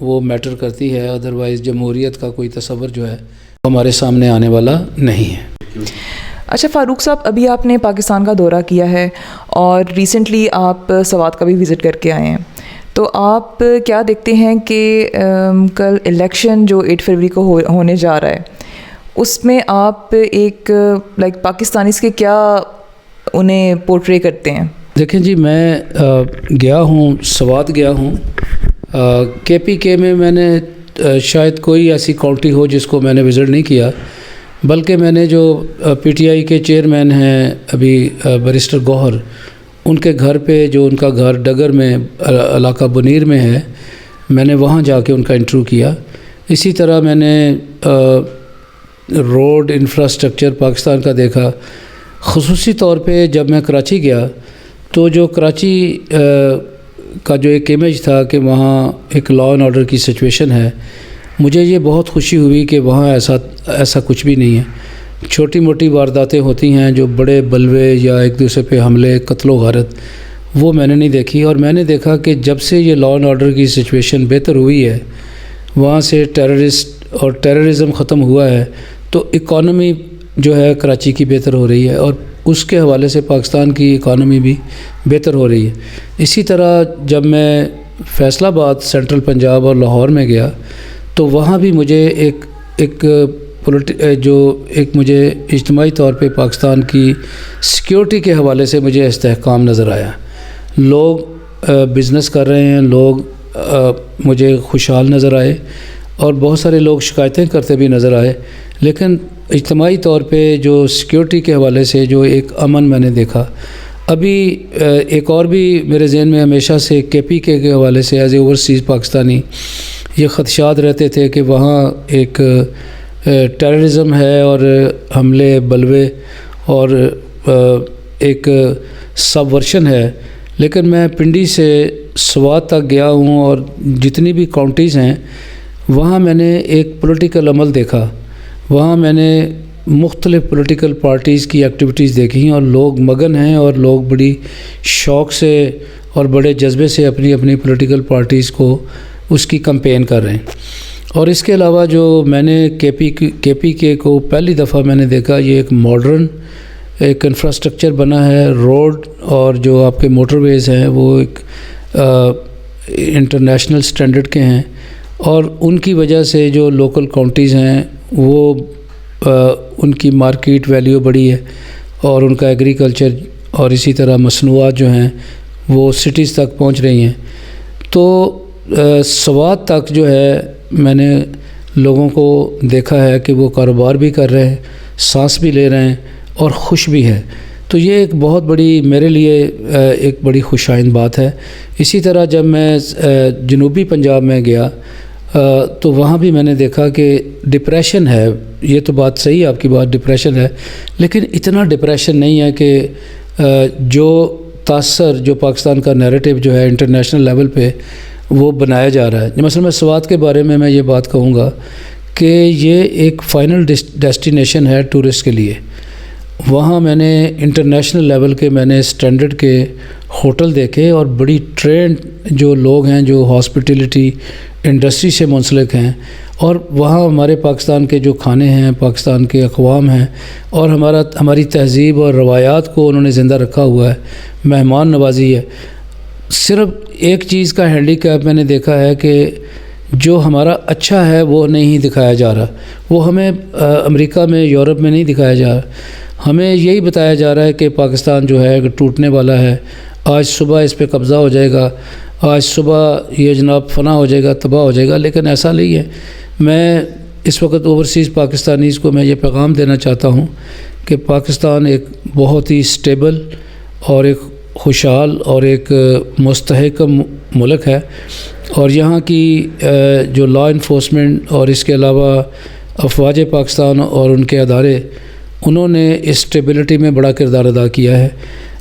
وہ میٹر کرتی ہے، ادروائز جمہوریت کا کوئی تصور جو ہے ہمارے سامنے آنے والا نہیں ہے۔ اچھا فاروق صاحب، ابھی آپ نے پاکستان کا دورہ کیا ہے اور ریسنٹلی آپ سوات کا بھی وزٹ کر کے آئے ہیں، تو آپ کیا دیکھتے ہیں کہ کل الیکشن جو 8 فروری کو ہونے جا رہا ہے، اس میں آپ ایک پاکستانیز کے کیا انہیں پورٹرے کرتے ہیں؟ دیکھیں جی، میں گیا ہوں، سوات گیا ہوں، KPK میں نے شاید کوئی ایسی کاؤنٹی ہو جس کو میں نے وزٹ نہیں کیا، بلکہ میں نے جو PTI کے چیئرمین ہیں ابھی بیرسٹر گوہر، ان کے گھر پہ، جو ان کا گھر ڈگر میں علاقہ بنیر میں ہے، میں نے وہاں جا کے ان کا انٹرویو کیا۔ اسی طرح میں نے روڈ انفراسٹرکچر پاکستان کا دیکھا۔ خصوصی طور پہ جب میں کراچی گیا تو جو کراچی کا جو ایک امیج تھا کہ وہاں ایک لا اینڈ آرڈر کی سچویشن ہے، مجھے یہ بہت خوشی ہوئی کہ وہاں ایسا کچھ بھی نہیں ہے۔ چھوٹی موٹی وارداتیں ہوتی ہیں، جو بڑے بلوے یا ایک دوسرے پہ حملے، قتل و غارت، وہ میں نے نہیں دیکھی۔ اور میں نے دیکھا کہ جب سے یہ لا اینڈ آرڈر کی سچویشن بہتر ہوئی ہے، وہاں سے ٹیررسٹ اور ٹیررزم ختم ہوا ہے، تو اکانومی جو ہے کراچی کی بہتر ہو رہی ہے، اور اس کے حوالے سے پاکستان کی اکانومی بھی بہتر ہو رہی ہے۔ اسی طرح جب میں فیصل آباد، سینٹرل پنجاب اور لاہور میں گیا تو وہاں بھی مجھے مجھے اجتماعی طور پہ پاکستان کی سیکیورٹی کے حوالے سے مجھے استحکام نظر آیا۔ لوگ بزنس کر رہے ہیں، لوگ مجھے خوشحال نظر آئے، اور بہت سارے لوگ شکایتیں کرتے بھی نظر آئے، لیکن اجتماعی طور پہ جو سیکیورٹی کے حوالے سے جو ایک امن میں نے دیکھا۔ ابھی ایک اور بھی میرے ذہن میں ہمیشہ سے KPK کے حوالے سے ایز اے اوورسیز پاکستانی یہ خدشات رہتے تھے کہ وہاں ایک ٹیررزم ہے اور حملے، بلوے اور ایک سب ورشن ہے، لیکن میں پنڈی سے سوات تک گیا ہوں اور جتنی بھی کاؤنٹیز ہیں وہاں میں نے ایک پولیٹیکل عمل دیکھا۔ وہاں میں نے مختلف پولیٹیکل پارٹیز کی ایکٹیویٹیز دیکھی، اور لوگ مگن ہیں، اور لوگ بڑی شوق سے اور بڑے جذبے سے اپنی اپنی پولیٹیکل پارٹیز کو اس کی کمپین کر رہے ہیں۔ اور اس کے علاوہ جو میں نے KPK کو پہلی دفعہ میں نے دیکھا، یہ ایک ماڈرن ایک انفراسٹرکچر بنا ہے، روڈ اور جو آپ کے موٹر ویز ہیں وہ ایک انٹرنیشنل سٹینڈرڈ کے ہیں، اور ان کی وجہ سے جو لوکل کاؤنٹیز ہیں وہ ان کی مارکیٹ ویلیو بڑی ہے، اور ان کا ایگریکلچر اور اسی طرح مصنوعات جو ہیں وہ سٹیز تک پہنچ رہی ہیں۔ تو سوات تک جو ہے میں نے لوگوں کو دیکھا ہے کہ وہ کاروبار بھی کر رہے ہیں، سانس بھی لے رہے ہیں اور خوش بھی ہے۔ تو یہ ایک بہت بڑی میرے لیے ایک بڑی خوشائند بات ہے۔ اسی طرح جب میں جنوبی پنجاب میں گیا تو وہاں بھی میں نے دیکھا کہ ڈپریشن ہے۔ یہ تو بات صحیح ہے، آپ کی بات، ڈپریشن ہے، لیکن اتنا ڈپریشن نہیں ہے کہ جو تاثر جو پاکستان کا نیریٹو جو ہے انٹرنیشنل لیول پہ وہ بنایا جا رہا ہے۔ مثلا میں سوات کے بارے میں یہ بات کہوں گا کہ یہ ایک فائنل ڈیسٹینیشن ہے ٹورسٹ کے لیے۔ وہاں میں نے انٹرنیشنل لیول کے میں نے سٹینڈرڈ کے ہوٹل دیکھے، اور بڑی ٹرینڈ جو لوگ ہیں جو ہاسپٹیلٹی انڈسٹری سے منسلک ہیں، اور وہاں ہمارے پاکستان کے جو کھانے ہیں، پاکستان کے اقوام ہیں، اور ہماری تہذیب اور روایات کو انہوں نے زندہ رکھا ہوا ہے، مہمان نوازی ہے۔ صرف ایک چیز کا ہینڈی کیپ میں نے دیکھا ہے کہ جو ہمارا اچھا ہے وہ نہیں دکھایا جا رہا، وہ ہمیں امریکہ میں، یورپ میں نہیں دکھایا جا رہا، ہمیں یہی بتایا جا رہا ہے کہ پاکستان جو ہے ٹوٹنے والا ہے، آج صبح اس پہ قبضہ ہو جائے گا، آج صبح یہ جناب فنا ہو جائے گا، تباہ ہو جائے گا، لیکن ایسا نہیں ہے۔ میں اس وقت اوورسیز پاکستانیز کو میں یہ پیغام دینا چاہتا ہوں کہ پاکستان ایک بہت ہی سٹیبل اور ایک خوشحال اور ایک مستحکم ملک ہے، اور یہاں کی جو لا انفورسمنٹ اور اس کے علاوہ افواج پاکستان اور ان کے ادارے، انہوں نے اسٹیبلٹی میں بڑا کردار ادا کیا ہے،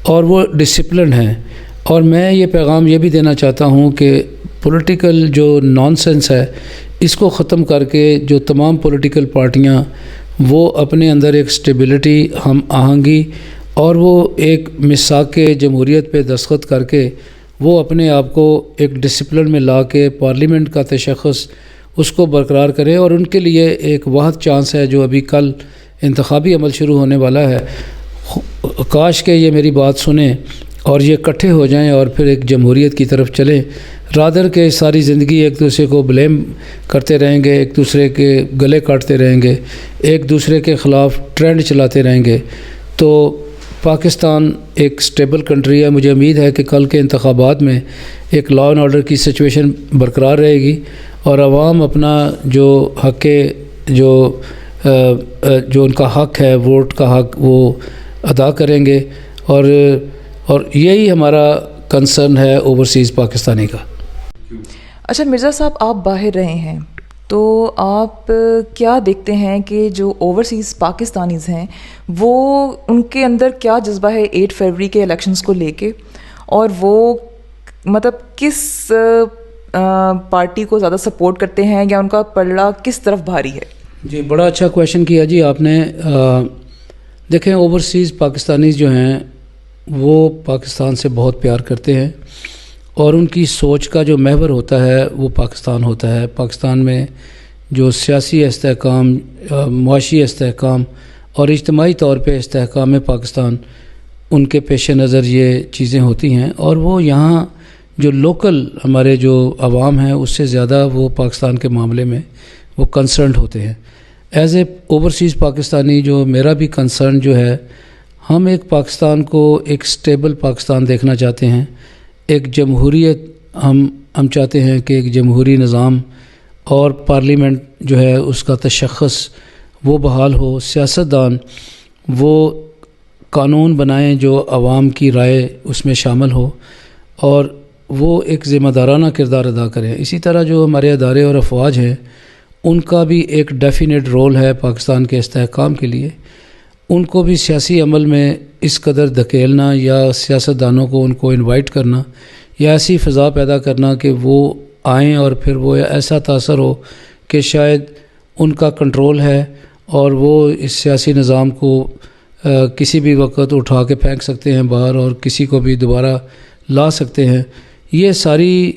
اور وہ ڈسپلن ہیں۔ اور میں یہ پیغام یہ بھی دینا چاہتا ہوں کہ پولیٹیکل جو نان سینس ہے اس کو ختم کر کے جو تمام پولیٹیکل پارٹیاں وہ اپنے اندر ایک اسٹیبلٹی، ہم آہنگی اور وہ ایک میثاق جمہوریت پہ دستخط کر کے وہ اپنے آپ کو ایک ڈسپلن میں لا کے پارلیمنٹ کا تشخص اس کو برقرار کریں، اور ان کے لیے ایک واحد چانس ہے جو ابھی کل انتخابی عمل شروع ہونے والا ہے۔ کاش کہ یہ میری بات سنیں اور یہ اکٹھے ہو جائیں اور پھر ایک جمہوریت کی طرف چلیں، رادر کہ ساری زندگی ایک دوسرے کو بلیم کرتے رہیں گے، ایک دوسرے کے گلے کاٹتے رہیں گے، ایک دوسرے کے خلاف ٹرینڈ چلاتے رہیں گے۔ تو پاکستان ایک سٹیبل کنٹری ہے، مجھے امید ہے کہ کل کے انتخابات میں ایک لا اینڈ آرڈر کی سچویشن برقرار رہے گی، اور عوام اپنا جو حق جو ان کا حق ہے، ووٹ کا حق، وہ ادا کریں گے، اور یہی ہمارا کنسرن ہے اوورسیز پاکستانی کا۔ اچھا مرزا صاحب، آپ باہر رہے ہیں تو آپ کیا دیکھتے ہیں کہ جو اوورسیز پاکستانیز ہیں وہ ان کے اندر کیا جذبہ ہے 8 فروری کے الیکشنز کو لے کے، اور وہ مطلب کس پارٹی کو زیادہ سپورٹ کرتے ہیں، یا ان کا پلڑا کس طرف بھاری ہے؟ جی بڑا اچھا کویشچن کیا جی آپ نے۔ دیکھیں اوورسیز پاکستانیز جو ہیں وہ پاکستان سے بہت پیار کرتے ہیں، اور ان کی سوچ کا جو محور ہوتا ہے وہ پاکستان ہوتا ہے۔ پاکستان میں جو سیاسی استحکام، معاشی استحکام اور اجتماعی طور پہ استحکام پاکستان، ان کے پیش نظر یہ چیزیں ہوتی ہیں، اور وہ یہاں جو لوکل ہمارے جو عوام ہیں اس سے زیادہ وہ پاکستان کے معاملے میں وہ کنسرنڈ ہوتے ہیں۔ ایز اے اوورسیز پاکستانی جو میرا بھی کنسرن جو ہے، ہم ایک پاکستان کو ایک سٹیبل پاکستان دیکھنا چاہتے ہیں، ایک جمہوریت ہم چاہتے ہیں کہ ایک جمہوری نظام اور پارلیمنٹ جو ہے اس کا تشخص وہ بحال ہو، سیاستدان وہ قانون بنائیں جو عوام کی رائے اس میں شامل ہو، اور وہ ایک ذمہ دارانہ کردار ادا کریں۔ اسی طرح جو ہمارے ادارے اور افواج ہیں ان کا بھی ایک ڈیفینیٹ رول ہے پاکستان کے استحکام کے لیے۔ ان کو بھی سیاسی عمل میں اس قدر دھکیلنا یا سیاستدانوں کو ان کو انوائٹ کرنا یا ایسی فضا پیدا کرنا کہ وہ آئیں اور پھر وہ ایسا تاثر ہو کہ شاید ان کا کنٹرول ہے اور وہ اس سیاسی نظام کو کسی بھی وقت اٹھا کے پھینک سکتے ہیں باہر اور کسی کو بھی دوبارہ لا سکتے ہیں۔ یہ ساری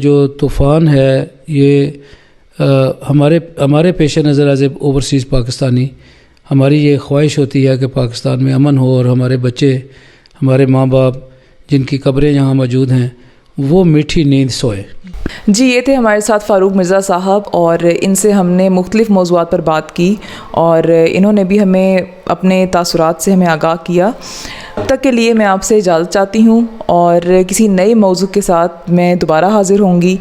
جو طوفان ہے یہ ہمارے پیش نظر ایز اے اوورسیز پاکستانی ہماری یہ خواہش ہوتی ہے کہ پاکستان میں امن ہو، اور ہمارے بچے، ہمارے ماں باپ جن کی قبریں یہاں موجود ہیں وہ میٹھی نیند سوئے۔ جی یہ تھے ہمارے ساتھ فاروق مرزا صاحب، اور ان سے ہم نے مختلف موضوعات پر بات کی، اور انہوں نے بھی ہمیں اپنے تاثرات سے ہمیں آگاہ کیا۔ اب تک کے لیے میں آپ سے اجازت چاہتی ہوں، اور کسی نئے موضوع کے ساتھ میں دوبارہ حاضر ہوں گی۔